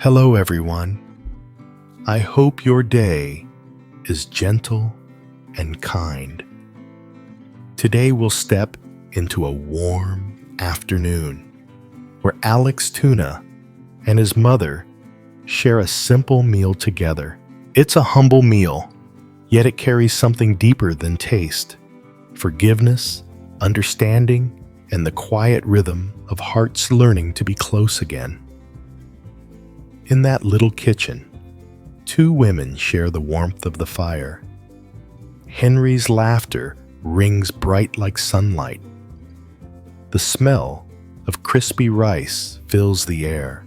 Hello, everyone. I hope your day is gentle and kind. Today we'll step into a warm afternoon where LYTUNA and his mother share a simple meal together. It's a humble meal, yet it carries something deeper than taste: forgiveness, understanding, and the quiet rhythm of hearts learning to be close again. In that little kitchen, two women share the warmth of the fire. Henry's laughter rings bright like sunlight. The smell of crispy rice fills the air,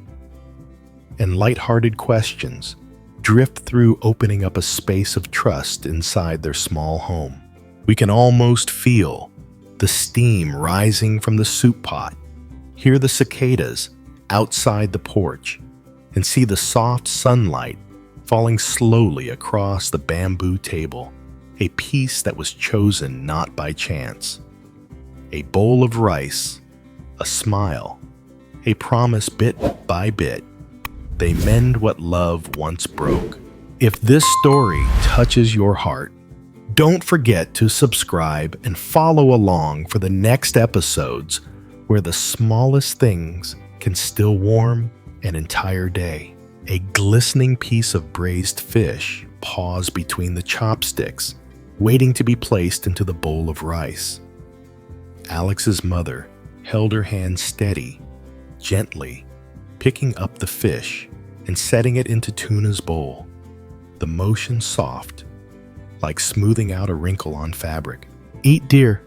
and light-hearted questions drift through, opening up a space of trust inside their small home. We can almost feel the steam rising from the soup pot, hear the cicadas outside the porch, and see the soft sunlight falling slowly across the bamboo table, a piece that was chosen not by chance. A bowl of rice, a smile, a promise. Bit by bit, they mend what love once broke. If this story touches your heart, don't forget to subscribe and follow along for the next episodes where the smallest things can still warm an entire day. A glistening piece of braised fish paused between the chopsticks, waiting to be placed into the bowl of rice. Alex's mother held her hand steady, gently picking up the fish and setting it into Tuna's bowl, the motion soft, like smoothing out a wrinkle on fabric. "Eat, dear.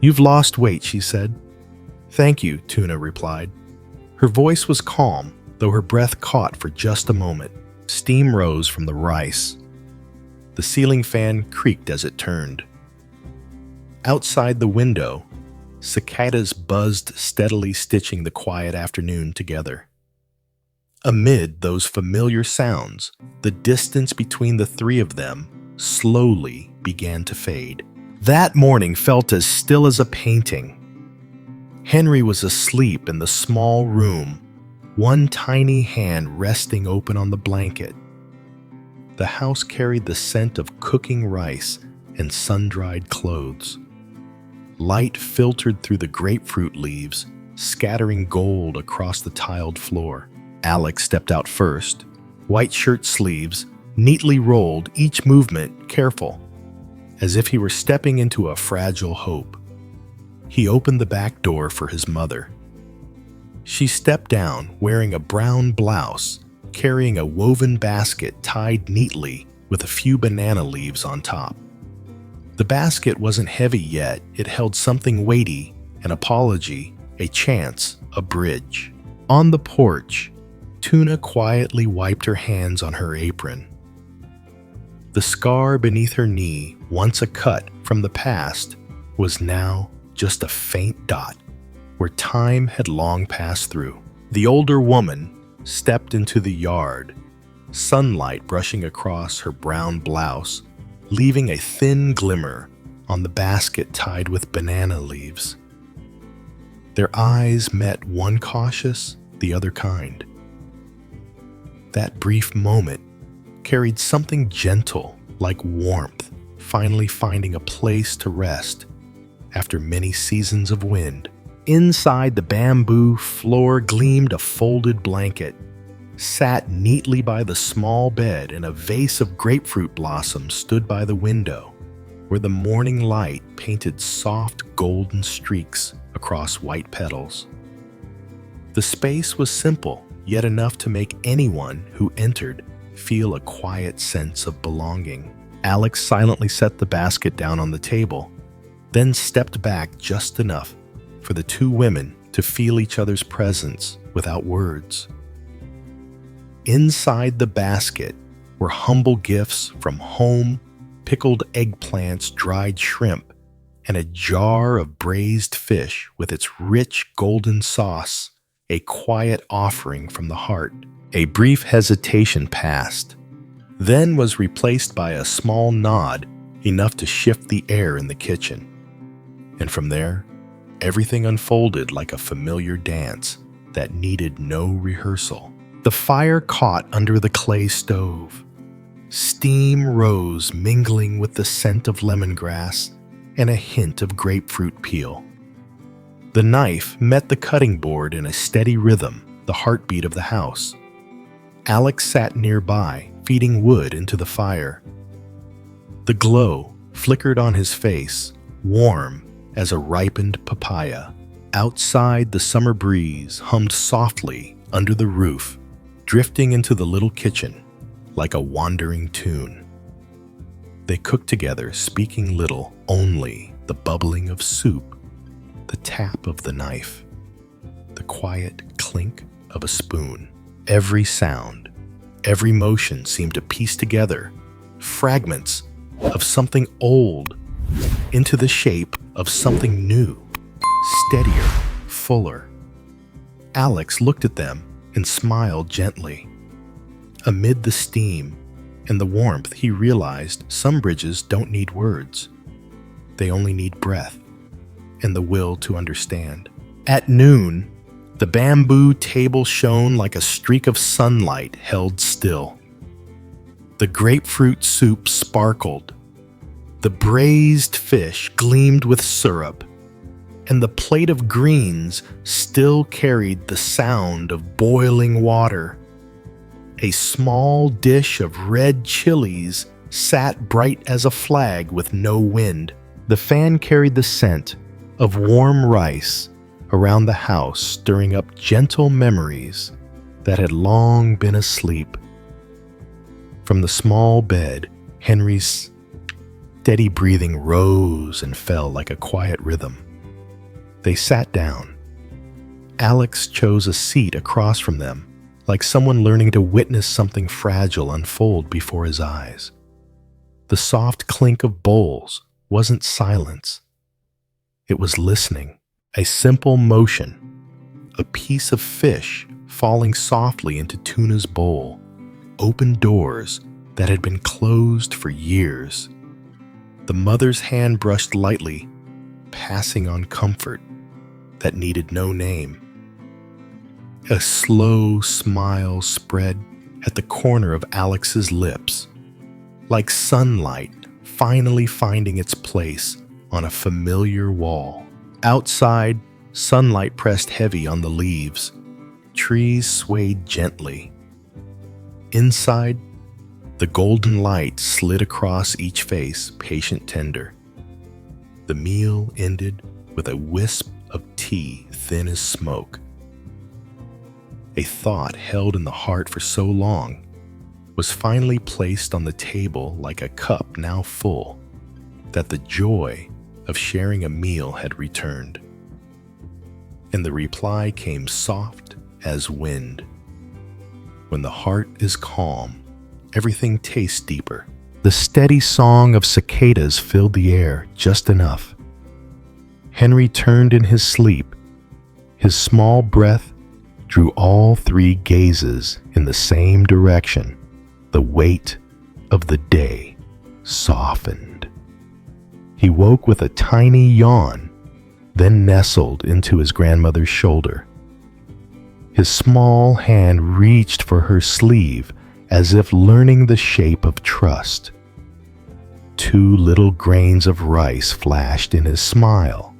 You've lost weight," she said. "Thank you," Tuna replied. Her voice was calm, though her breath caught for just a moment. Steam rose from the rice. The ceiling fan creaked as it turned. Outside the window, cicadas buzzed steadily, stitching the quiet afternoon together. Amid those familiar sounds, the distance between the three of them slowly began to fade. That morning felt as still as a painting. Henry was asleep in the small room, one tiny hand resting open on the blanket. The house carried the scent of cooking rice and sun-dried clothes. Light filtered through the grapefruit leaves, scattering gold across the tiled floor. Alex stepped out first, white shirt sleeves neatly rolled, each movement careful, as if he were stepping into a fragile hope. He opened the back door for his mother. She stepped down, wearing a brown blouse, carrying a woven basket tied neatly with a few banana leaves on top. The basket wasn't heavy yet. It held something weighty: an apology, a chance, a bridge. On the porch, Tuna quietly wiped her hands on her apron. The scar beneath her knee, once a cut from the past, was now just a faint dot where time had long passed through. The older woman stepped into the yard, sunlight brushing across her brown blouse, leaving a thin glimmer on the basket tied with banana leaves. Their eyes met, one cautious, the other kind. That brief moment carried something gentle, like warmth, finally finding a place to rest after many seasons of wind. Inside the bamboo floor gleamed a folded blanket, sat neatly by the small bed, and a vase of grapefruit blossoms stood by the window, where the morning light painted soft golden streaks across white petals. The space was simple, yet enough to make anyone who entered feel a quiet sense of belonging. Alex silently set the basket down on the table, then stepped back just enough for the two women to feel each other's presence without words. Inside the basket were humble gifts from home: pickled eggplants, dried shrimp, and a jar of braised fish with its rich golden sauce, a quiet offering from the heart. A brief hesitation passed, then was replaced by a small nod, enough to shift the air in the kitchen. And from there, everything unfolded like a familiar dance that needed no rehearsal. The fire caught under the clay stove. Steam rose, mingling with the scent of lemongrass and a hint of grapefruit peel. The knife met the cutting board in a steady rhythm, the heartbeat of the house. Alex sat nearby, feeding wood into the fire. The glow flickered on his face, warm as a ripened papaya. Outside, the summer breeze hummed softly under the roof, drifting into the little kitchen like a wandering tune. They cooked together, speaking little, only the bubbling of soup, the tap of the knife, the quiet clink of a spoon. Every sound, every motion seemed to piece together fragments of something old into the shape of something new, steadier, fuller. Alex looked at them and smiled gently. Amid the steam and the warmth, he realized some bridges don't need words. They only need breath and the will to understand. At noon, the bamboo table shone like a streak of sunlight held still. The grapefruit soup sparkled. The braised fish gleamed with syrup, and the plate of greens still carried the sound of boiling water. A small dish of red chilies sat bright as a flag with no wind. The fan carried the scent of warm rice around the house, stirring up gentle memories that had long been asleep. From the small bed, Henry's steady breathing rose and fell like a quiet rhythm. They sat down. Alex chose a seat across from them, like someone learning to witness something fragile unfold before his eyes. The soft clink of bowls wasn't silence. It was listening, a simple motion, a piece of fish falling softly into Tuna's bowl, opened doors that had been closed for years. The mother's hand brushed lightly, passing on comfort that needed no name. A slow smile spread at the corner of Alex's lips, like sunlight finally finding its place on a familiar wall. Outside, sunlight pressed heavy on the leaves. Trees swayed gently. Inside, the golden light slid across each face, patient tender. The meal ended with a wisp of tea thin as smoke. A thought held in the heart for so long was finally placed on the table like a cup now full, that the joy of sharing a meal had returned. And the reply came soft as wind. When the heart is calm, everything tastes deeper. The steady song of cicadas filled the air just enough. Henry turned in his sleep. His small breath drew all three gazes in the same direction. The weight of the day softened. He woke with a tiny yawn, then nestled into his grandmother's shoulder. His small hand reached for her sleeve as if learning the shape of trust. 2 little grains of rice flashed in his smile.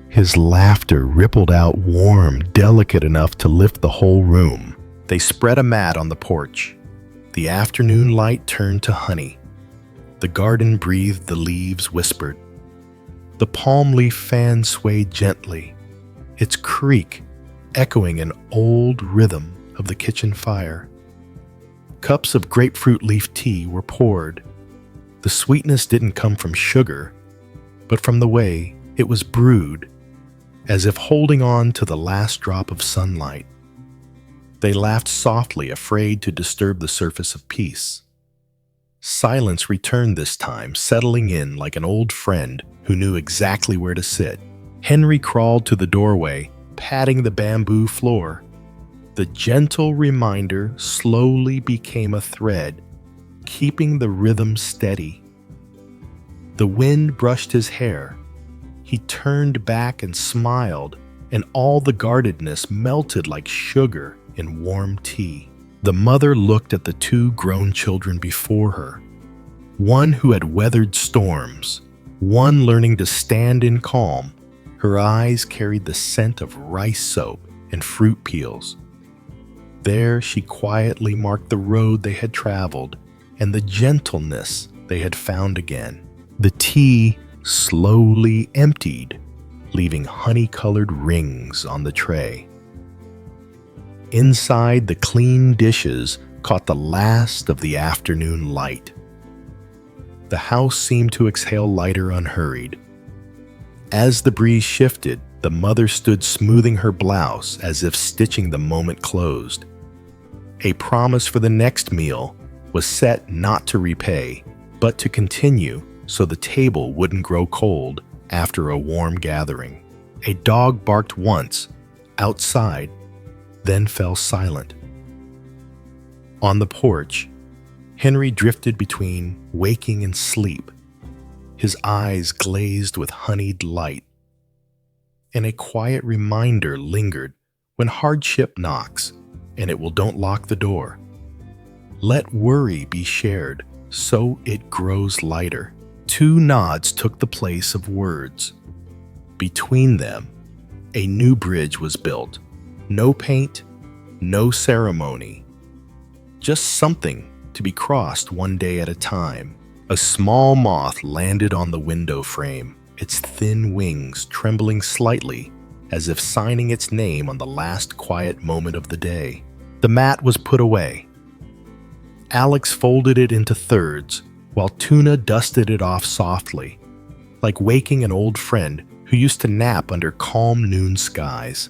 His laughter rippled out warm, delicate enough to lift the whole room. They spread a mat on the porch. The afternoon light turned to honey. The garden breathed, the leaves whispered. The palm leaf fan swayed gently, its creak echoing an old rhythm of the kitchen fire. Cups of grapefruit leaf tea were poured. The sweetness didn't come from sugar, but from the way it was brewed, as if holding on to the last drop of sunlight. They laughed softly, afraid to disturb the surface of peace. Silence returned this time, settling in like an old friend who knew exactly where to sit. Henry crawled to the doorway, patting the bamboo floor. The gentle reminder slowly became a thread, keeping the rhythm steady. The wind brushed his hair. He turned back and smiled, and all the guardedness melted like sugar in warm tea. The mother looked at the two grown children before her, one who had weathered storms, one learning to stand in calm. Her eyes carried the scent of rice soap and fruit peels. There she quietly marked the road they had traveled and the gentleness they had found again. The tea slowly emptied, leaving honey-colored rings on the tray. Inside, the clean dishes caught the last of the afternoon light. The house seemed to exhale lighter unhurried. As the breeze shifted, the mother stood smoothing her blouse as if stitching the moment closed. A promise for the next meal was set not to repay, but to continue so the table wouldn't grow cold after a warm gathering. A dog barked once, outside, then fell silent. On the porch, Henry drifted between waking and sleep, his eyes glazed with honeyed light. And a quiet reminder lingered when hardship knocks, and it will don't lock the door. Let worry be shared, so it grows lighter. Two nods took the place of words. Between them, a new bridge was built. No paint, no ceremony. Just something to be crossed one day at a time. A small moth landed on the window frame, its thin wings trembling slightly as if signing its name on the last quiet moment of the day. The mat was put away. Alex folded it into thirds while Tuna dusted it off softly, like waking an old friend who used to nap under calm noon skies.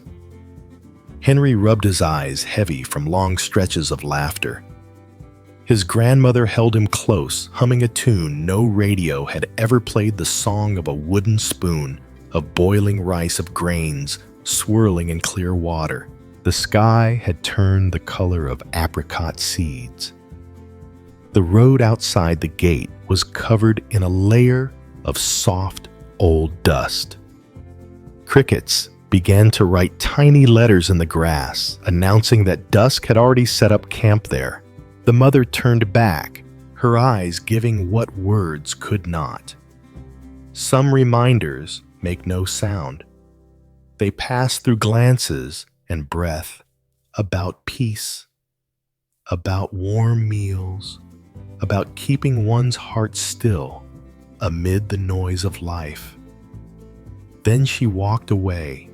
Henry rubbed his eyes heavy from long stretches of laughter. His grandmother held him close, humming a tune no radio had ever played, the song of a wooden spoon of boiling rice of grains swirling in clear water. The sky had turned the color of apricot seeds. The road outside the gate was covered in a layer of soft, old dust. Crickets began to write tiny letters in the grass, announcing that dusk had already set up camp there. The mother turned back, her eyes giving what words could not. Some reminders make no sound. They pass through glances and breath, about peace, about warm meals, about keeping one's heart still amid the noise of life. Then she walked away,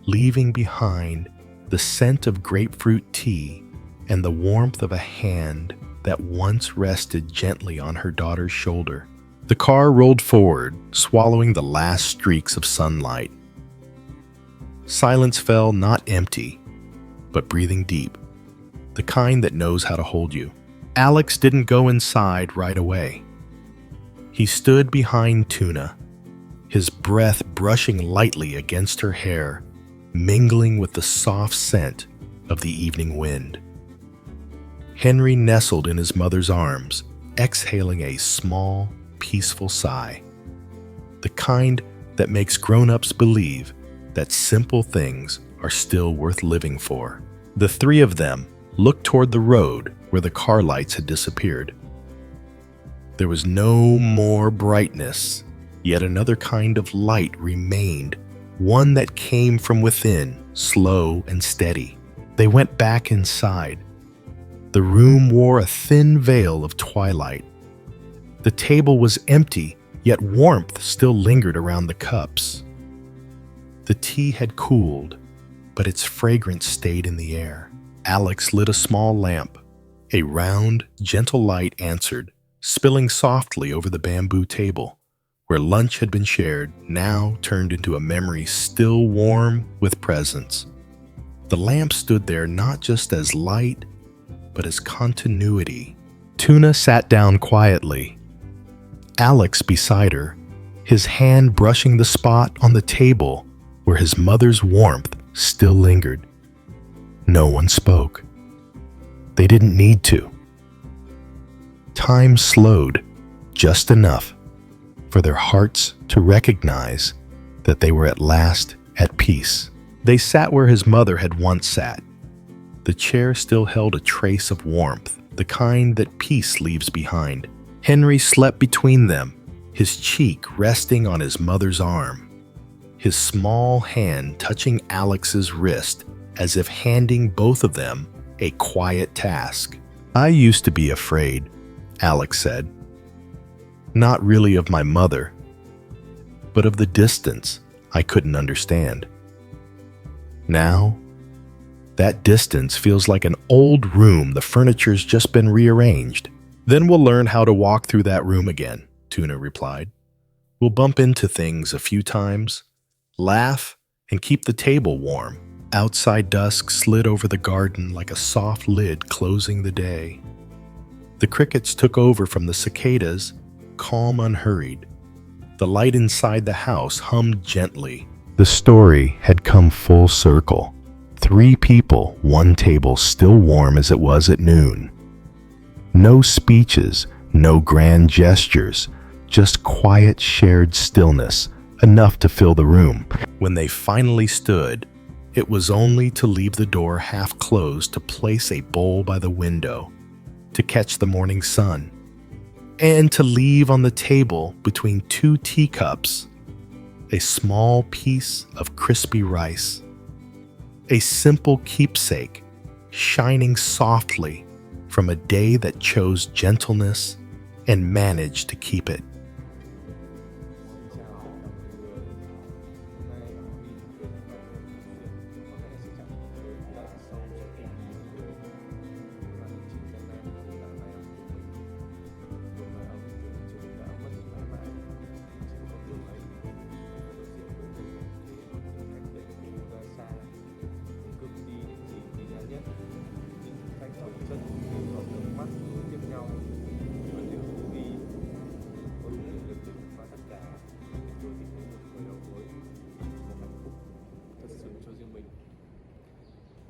leaving behind the scent of grapefruit tea and the warmth of a hand that once rested gently on her daughter's shoulder. The car rolled forward, swallowing the last streaks of sunlight. Silence fell, not empty, but breathing deep, the kind that knows how to hold you. Alex didn't go inside right away. He stood behind Tuna, his breath brushing lightly against her hair, mingling with the soft scent of the evening wind. Henry nestled in his mother's arms, exhaling a small, peaceful sigh, the kind that makes grown-ups believe that simple things are still worth living for. The three of them looked toward the road where the car lights had disappeared. There was no more brightness, yet another kind of light remained, one that came from within, slow and steady. They went back inside. The room wore a thin veil of twilight. The table was empty, yet warmth still lingered around the cups. The tea had cooled, but its fragrance stayed in the air. Alex lit a small lamp. A round, gentle light answered, spilling softly over the bamboo table, where lunch had been shared, now turned into a memory still warm with presence. The lamp stood there not just as light, but as continuity. Tuna sat down quietly, Alex beside her, his hand brushing the spot on the table where his mother's warmth still lingered. No one spoke. They didn't need to. Time slowed just enough for their hearts to recognize that they were at last at peace. They sat where his mother had once sat, The chair still held a trace of warmth, the kind that peace leaves behind. Henry slept between them, his cheek resting on his mother's arm, his small hand touching Alex's wrist as if handing both of them a quiet task. "I used to be afraid," Alex said. "Not really of my mother, but of the distance I couldn't understand. Now, that distance feels like an old room the furniture's just been rearranged." "Then we'll learn how to walk through that room again," Tuna replied. "We'll bump into things a few times, laugh, and keep the table warm." Outside dusk slid over the garden like a soft lid closing the day. The crickets took over from the cicadas, calm, unhurried. The light inside the house hummed gently. The story had come full circle. 3 people, 1 table, still warm as it was at noon. No speeches, no grand gestures, just quiet shared stillness, enough to fill the room. When they finally stood, it was only to leave the door half closed to place a bowl by the window, to catch the morning sun, and to leave on the table between 2 teacups a small piece of crispy rice, a simple keepsake shining softly from a day that chose gentleness and managed to keep it.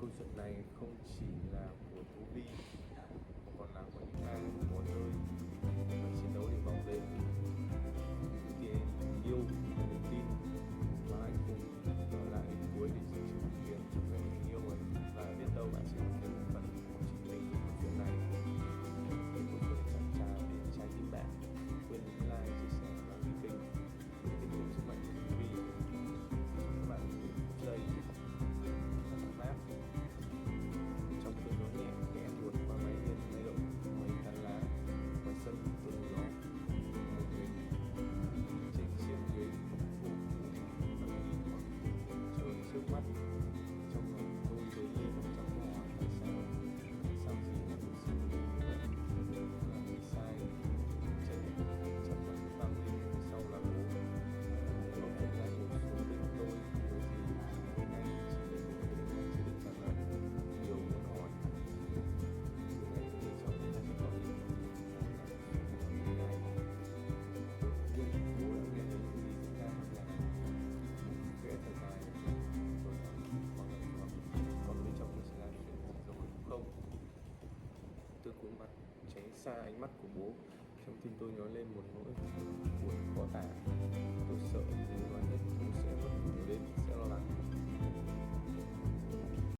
Câu chuyện này không chỉ là của Tú Bi mà còn là của những ai có nơi và chiến đấu để bảo vệ cái yêu và niềm tin và anh cùng ở lại cuối để giữ chủ quyền cho cái tình yêu ấy, và biết đâu bạn sẽ có một phần của chính mình trong câu chuyện này. Cái câu chuyện chạm tràn đến trái tim bạn. Quên nhấn like, chia sẻ và ghi kênh để tiếp tục sức mạnh của Tú Bi. Các bạn phút giây mát trong cơn gió nhẹ kẽ tuột qua mái hiên lay động mấy tán lá ngoài sân từ gió. Một mình trên chiếc ghế phủ và nhìn trời trước mắt, trong lòng tôi dấy lên một trăm câu hỏi: tại sao gì mà tôi xin như vậy, là vì sai trẻ chậm rãi vang lên sau là bố. Bỗng một lại đổ xuống bên tôi điều gì ngay chỉ để một người chưa được trả lời. Nhiều muốn hỏi từ ngày tôi chồng ta sẽ có gì ngày này. Tôi biết bố đã nghe thấy những gì diễn ra trong nhà này. Khẽ thở dài, tôi nói bằng lời ngọt: còn bên trong tôi sẽ làm chuyện gì rồi không? Tôi cúi mặt tránh xa ánh mắt của bố. Trong tim tôi nhói lên một nỗi buồn khó tả. Tôi sợ nếu nói hết bố sẽ mất ngủ đến, sẽ lo lắng.